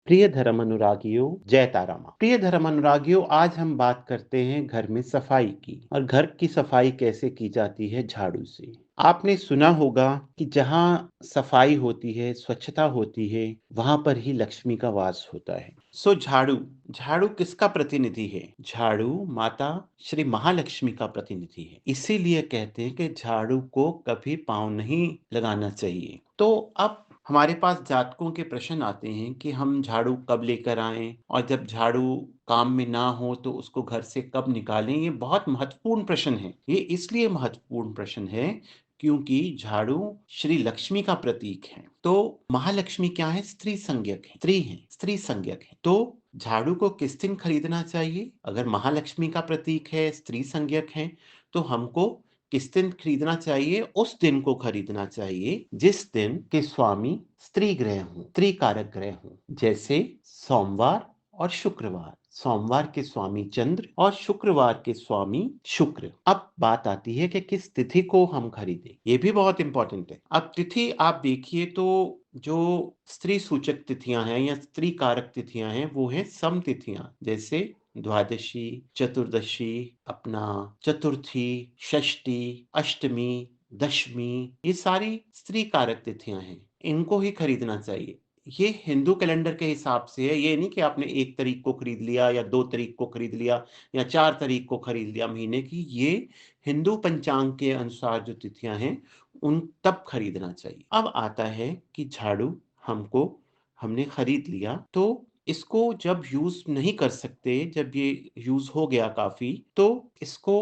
प्रिय धर्म अनुरागियों, जय तारा माँ। प्रिय धर्म अनुरागियों, आज हम बात करते हैं घर में सफाई की। और घर की सफाई कैसे की जाती है? झाड़ू से। आपने सुना होगा कि जहाँ सफाई होती है, स्वच्छता होती है, वहां पर ही लक्ष्मी का वास होता है। सो झाड़ू झाड़ू किसका प्रतिनिधि है? झाड़ू माता श्री महालक्ष्मी का प्रतिनिधि है। इसीलिए कहते हैं कि झाड़ू को कभी पाँव नहीं लगाना चाहिए। तो अब हमारे पास जातकों के प्रश्न आते हैं कि हम झाड़ू कब लेकर आएं, और जब झाड़ू काम में ना हो तो उसको घर से कब निकालें। ये बहुत महत्वपूर्ण प्रश्न है। ये इसलिए महत्वपूर्ण प्रश्न है क्योंकि झाड़ू श्री लक्ष्मी का प्रतीक है। तो महालक्ष्मी क्या है? स्त्री संज्ञक है, स्त्री है, स्त्री संज्ञक है। तो झाड़ू को किस दिन खरीदना चाहिए? अगर महालक्ष्मी का प्रतीक है, स्त्री संज्ञक है, तो हमको किस दिन खरीदना चाहिए? उस दिन को खरीदना चाहिए जिस दिन के स्वामी स्त्री ग्रह हों, स्त्री कारक ग्रह हों। जैसे सोमवार और शुक्रवार। सोमवार के स्वामी चंद्र और शुक्रवार के स्वामी शुक्र। अब बात आती है कि किस तिथि को हम खरीदें। ये भी बहुत इंपॉर्टेंट है। अब तिथि आप देखिए तो जो स्त्री सूचक तिथियां हैं या स्त्री कारक तिथियां हैं वो है सम तिथियां। जैसे द्वादशी, चतुर्दशी, अपना चतुर्थी, षष्ठी, अष्टमी, दशमी, ये सारी स्त्री कारक तिथियां हैं। इनको ही खरीदना चाहिए। ये हिंदू कैलेंडर के हिसाब से है। ये नहीं कि आपने 1 तारीख को खरीद लिया या 2 तारीख को खरीद लिया या 4 तारीख को खरीद लिया महीने की। ये हिंदू पंचांग के अनुसार जो तिथियां हैं उन तब खरीदना चाहिए। अब आता है कि झाड़ू हमने खरीद लिया, तो इसको जब यूज नहीं कर सकते, जब ये यूज हो गया काफी, तो इसको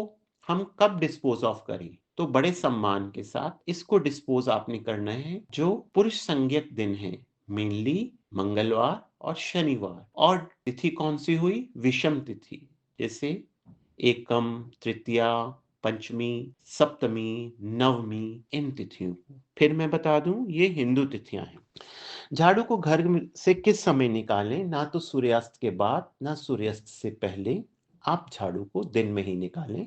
हम कब डिस्पोज ऑफ करें? तो बड़े सम्मान के साथ इसको डिस्पोज आपने करना है जो पुरुष संज्ञक दिन है, मेनली मंगलवार और शनिवार। और तिथि कौन सी हुई? विषम तिथि। जैसे एकम, तृतीया, पंचमी, सप्तमी, नवमी, इन तिथियों को फिर मैं बता दूं, ये हिंदू तिथियां हैं। झाड़ू को घर से किस समय निकालें? ना तो सूर्यास्त के बाद, ना सूर्यास्त से पहले। आप झाड़ू को दिन में ही निकालें।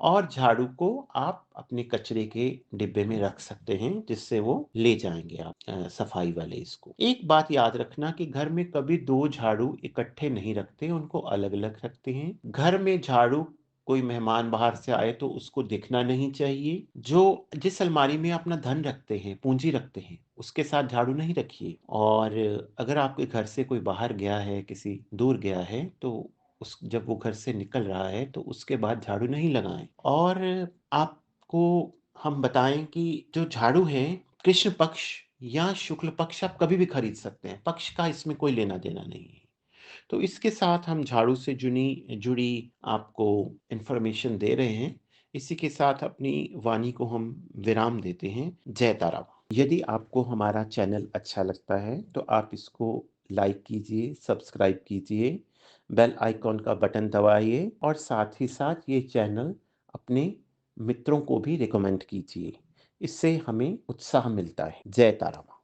और झाड़ू को आप अपने कचरे के डिब्बे में रख सकते हैं, जिससे वो ले जाएंगे आप सफाई वाले इसको। एक बात याद रखना कि घर में कभी 2 झाड़ू इकट्ठे नहीं रखते, उनको अलग अलग रखते हैं। घर में झाड़ू, कोई मेहमान बाहर से आए तो उसको दिखना नहीं चाहिए। जिस अलमारी में अपना धन रखते हैं, पूंजी रखते हैं, उसके साथ झाड़ू नहीं रखिए। और अगर आपके घर से कोई बाहर गया है, किसी दूर गया है, तो उस जब वो घर से निकल रहा है तो उसके बाद झाड़ू नहीं लगाएं। और आपको हम बताएं कि जो झाड़ू है, कृष्ण पक्ष या शुक्ल पक्ष आप कभी भी खरीद सकते हैं। पक्ष का इसमें कोई लेना देना नहीं है। तो इसके साथ हम झाड़ू से जुड़ी आपको इंफॉर्मेशन दे रहे हैं। इसी के साथ अपनी वाणी को हम विराम देते हैं। जय तारा। यदि आपको हमारा चैनल अच्छा लगता है तो आप इसको लाइक कीजिए, सब्सक्राइब कीजिए, बेल आइकॉन का बटन दबाइए, और साथ ही साथ ये चैनल अपने मित्रों को भी रिकमेंड कीजिए। इससे हमें उत्साह मिलता है। जय तारा।